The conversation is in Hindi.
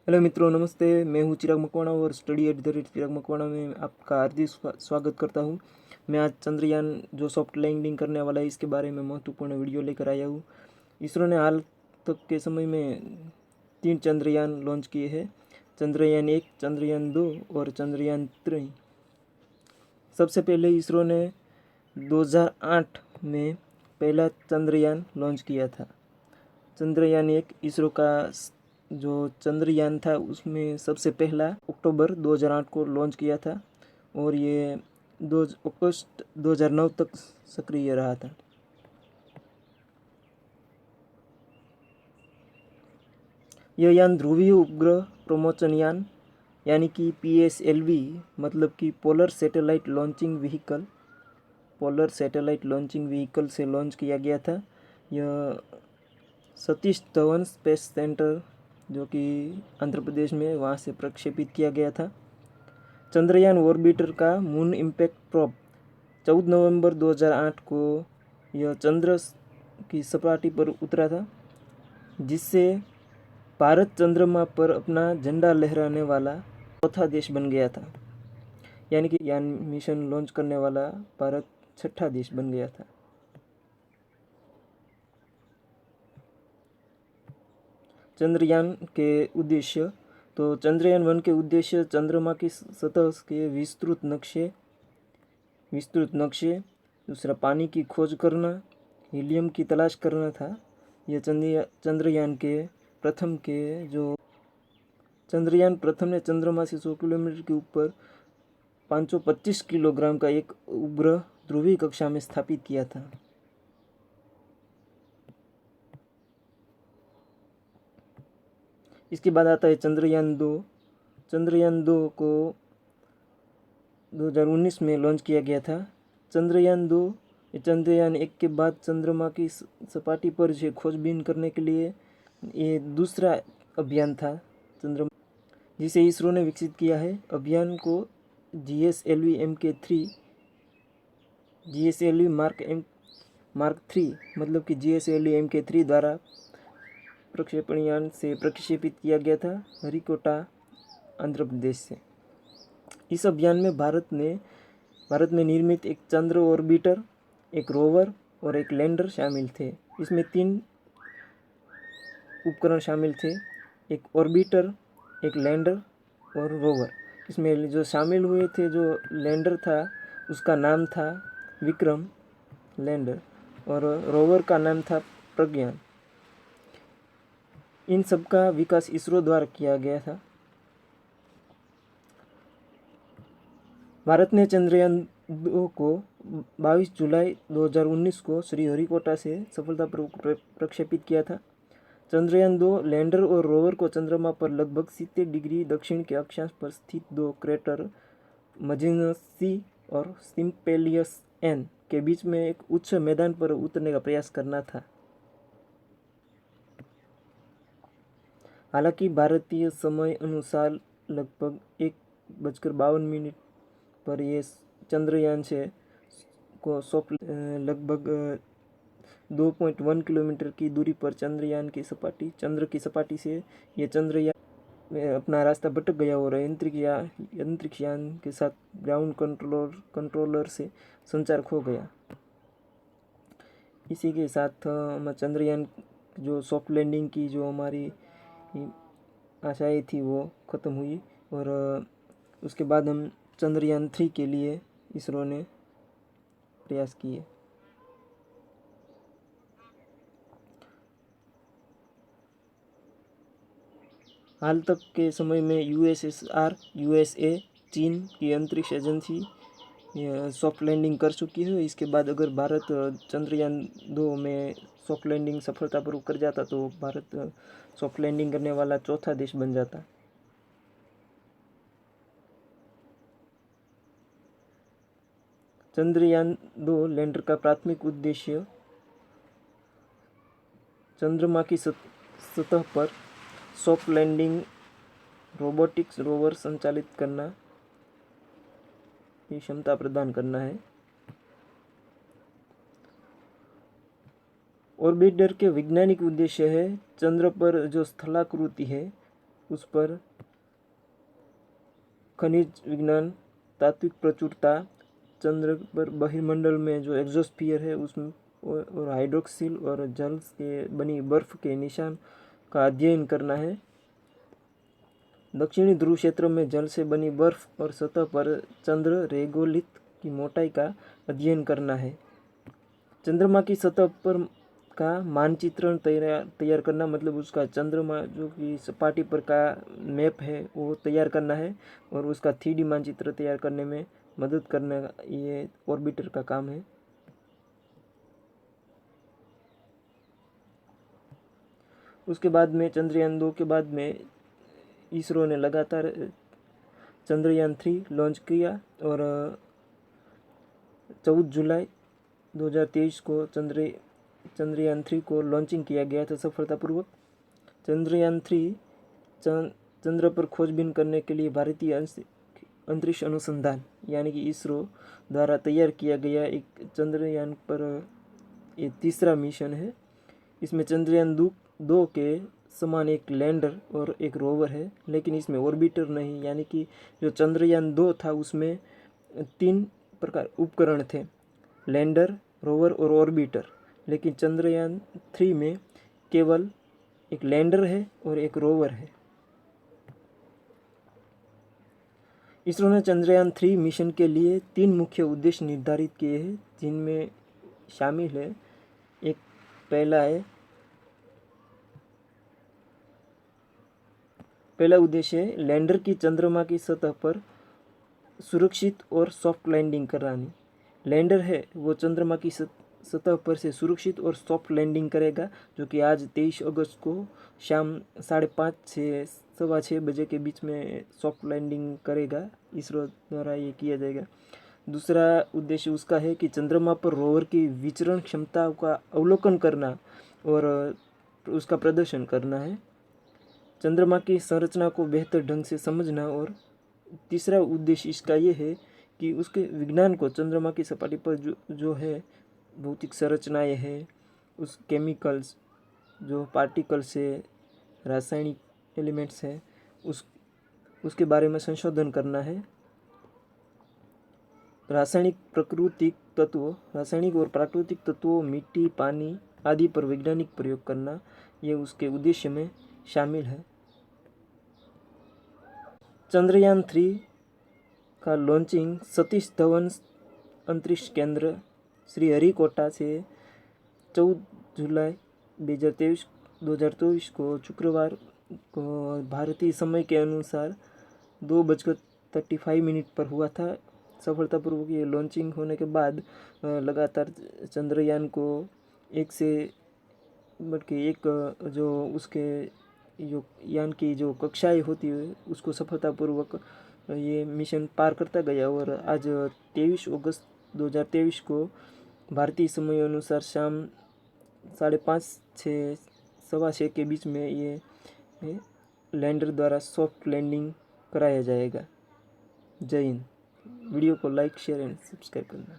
हेलो मित्रों, नमस्ते। मैं हूँ चिराग मकवाना और स्टडी एट द रेट चिराग मकवाना में आपका हार्दिक स्वागत करता हूँ। मैं आज चंद्रयान जो सॉफ्ट लैंडिंग करने वाला है इसके बारे में महत्वपूर्ण वीडियो लेकर आया हूँ। इसरो ने हाल तक के समय में 3 चंद्रयान लॉन्च किए हैं, चंद्रयान 1, चंद्रयान 2 और चंद्रयान 3। सबसे पहले इसरो ने 2008 में पहला चंद्रयान लॉन्च किया था। चंद्रयान 1 इसरो का जो चंद्रयान था उसमें सबसे पहला अक्टूबर 2008 को लॉन्च किया था और ये 2 अगस्त 2009 तक सक्रिय रहा था। यह यान ध्रुवीय उपग्रह प्रमोचन यान यानी कि PSLV मतलब कि पोलर सैटेलाइट लॉन्चिंग व्हीकल से लॉन्च किया गया था। यह सतीश धवन स्पेस सेंटर जो कि आंध्र प्रदेश में वहाँ से प्रक्षेपित किया गया था। चंद्रयान ऑर्बिटर का मून इम्पैक्ट प्रोब 14 नवंबर 2008 को यह चंद्र की सपाटी पर उतरा था, जिससे भारत चंद्रमा पर अपना झंडा लहराने वाला चौथा देश बन गया था। यानी कि यान मिशन लॉन्च करने वाला भारत छठा देश बन गया था। चंद्रयान के उद्देश्य, तो चंद्रयान 1 के उद्देश्य चंद्रमा की सतह के विस्तृत नक्शे, दूसरा पानी की खोज करना, हीलियम की तलाश करना था। यह चंद्रयान प्रथम ने चंद्रमा से 100 किलोमीटर के ऊपर 525 किलोग्राम का एक उपग्रह ध्रुवीय कक्षा में स्थापित किया था। इसके बाद आता है चंद्रयान 2। चंद्रयान 2 को 2019 में लॉन्च किया गया था। चंद्रयान 2 चंद्रयान 1 के बाद चंद्रमा की सपाटी पर से खोजबीन करने के लिए ये दूसरा अभियान था चंद्रमा, जिसे इसरो ने विकसित किया है। अभियान को GSLV मार्क 3 मतलब कि GSLV Mk3 द्वारा प्रक्षेपण यान से प्रक्षेपित किया गया था हरिकोटा, आंध्र प्रदेश से। इस अभियान में भारत में निर्मित एक चंद्र ऑर्बिटर, एक रोवर और एक लैंडर शामिल थे। इसमें 3 उपकरण शामिल थे, एक ऑर्बिटर, एक लैंडर और रोवर। इसमें जो शामिल हुए थे, जो लैंडर था उसका नाम था विक्रम लैंडर और रोवर का नाम था प्रज्ञान। इन सब का विकास इसरो द्वारा किया गया था। भारत ने चंद्रयान 2 को 22 जुलाई 2019 को श्रीहरिकोटा से सफलतापूर्वक प्रक्षेपित किया था। चंद्रयान 2 लैंडर और रोवर को चंद्रमा पर लगभग 70 डिग्री दक्षिण के अक्षांश पर स्थित 2 क्रेटर मजिनसी और सिम्पेलियस एन के बीच में एक उच्च मैदान पर उतरने का प्रयास करना था। हालांकि भारतीय समय अनुसार लगभग 1:52 पर यह चंद्रयान से को लगभग 2.1 किलोमीटर की दूरी पर चंद्र की सपाटी से यह चंद्रयान अपना रास्ता भटक गया और अंतरिक्ष यान के साथ ग्राउंड कंट्रोलर से संचार खो गया। इसी के साथ हम चंद्रयान जो सॉफ्ट लैंडिंग की जो हमारी आशाएं थी वो ख़त्म हुई और उसके बाद हम चंद्रयान 3 के लिए इसरो ने प्रयास किए। हाल तक के समय में USA, चीन की अंतरिक्ष एजेंसी सॉफ्ट लैंडिंग कर चुकी है। इसके बाद अगर भारत चंद्रयान 2 में सॉफ्ट लैंडिंग सफलतापूर्वक कर जाता तो भारत सॉफ्ट लैंडिंग करने वाला चौथा देश बन जाता। चंद्रयान 2 लैंडर का प्राथमिक उद्देश्य चंद्रमा की सतह पर सॉफ्ट लैंडिंग रोबोटिक्स रोवर संचालित करना की क्षमता प्रदान करना है। ऑर्बिटर के वैज्ञानिक उद्देश्य है चंद्र पर जो स्थलाकृति है उस पर खनिज विज्ञान, तात्विक प्रचुरता, चंद्र पर बहिर्मंडल में जो एग्जोस्फीयर है उसमें और हाइड्रोक्सिल और जल से बनी बर्फ के निशान का अध्ययन करना है। दक्षिणी ध्रुव क्षेत्र में जल से बनी बर्फ और सतह पर चंद्र रेगोलिथ की मोटाई का अध्ययन करना है। चंद्रमा की सतह पर का मानचित्रण तैयार करना, मतलब उसका चंद्रमा जो कि सपाटी पर का मैप है वो तैयार करना है और उसका 3D मानचित्र तैयार करने में मदद करने का ये ऑर्बिटर का काम है। उसके बाद में चंद्रयान 2 के बाद में इसरो ने लगातार चंद्रयान 3 लॉन्च किया और 14 जुलाई 2023 को चंद्रयान 3 को लॉन्चिंग किया गया था सफलतापूर्वक। चंद्रयान 3 चंद्र पर खोजबीन करने के लिए भारतीय अंतरिक्ष अनुसंधान यानी कि इसरो द्वारा तैयार किया गया एक चंद्रयान पर ये तीसरा मिशन है। इसमें चंद्रयान 2 के समान एक लैंडर और एक रोवर है, लेकिन इसमें ऑर्बिटर नहीं, यानी कि जो चंद्रयान 2 था उसमें 3 प्रकार उपकरण थे, लैंडर, रोवर और ऑर्बिटर। लेकिन चंद्रयान 3 में केवल एक लैंडर है और एक रोवर है। इसरो ने चंद्रयान 3 मिशन के लिए 3 मुख्य उद्देश्य निर्धारित किए हैं, जिनमें शामिल है एक पहला उद्देश्य है लैंडर की चंद्रमा की सतह पर सुरक्षित और सॉफ्ट लैंडिंग करानी। लैंडर है वो चंद्रमा की सतह पर से सुरक्षित और सॉफ्ट लैंडिंग करेगा, जो कि आज 23 अगस्त को शाम 5:30 से 6:15 बजे के बीच में सॉफ्ट लैंडिंग करेगा। इसरो द्वारा ये किया जाएगा। दूसरा उद्देश्य उसका है कि चंद्रमा पर रोवर की विचरण क्षमता का अवलोकन करना और उसका प्रदर्शन करना है। चंद्रमा की संरचना को बेहतर ढंग से समझना। और तीसरा उद्देश्य इसका ये है कि उसके विज्ञान को, चंद्रमा की सपाटी पर जो है भौतिक संरचनाएं हैं, उस केमिकल्स जो पार्टिकल्स है, रासायनिक एलिमेंट्स हैं, उसके बारे में संशोधन करना है। रासायनिक और प्राकृतिक तत्वों, मिट्टी, पानी आदि पर वैज्ञानिक प्रयोग करना, ये उसके उद्देश्य में शामिल है। चंद्रयान 3 का लॉन्चिंग सतीश धवन अंतरिक्ष केंद्र श्रीहरिकोटा से 14 जुलाई 2023 को शुक्रवार को भारतीय समय के अनुसार 2:35 पर हुआ था। सफलतापूर्वक ये लॉन्चिंग होने के बाद लगातार चंद्रयान को एक से बढ़ के एक जो उसके जो यान की जो कक्षाएं होती है उसको सफलतापूर्वक ये मिशन पार करता गया और आज 23 अगस्त 2023 को भारतीय समय अनुसार शाम 5:30 से 6:15 के बीच में ये लैंडर द्वारा सॉफ्ट लैंडिंग कराया जाएगा। जय हिंद। वीडियो को लाइक, शेयर एंड सब्सक्राइब करना।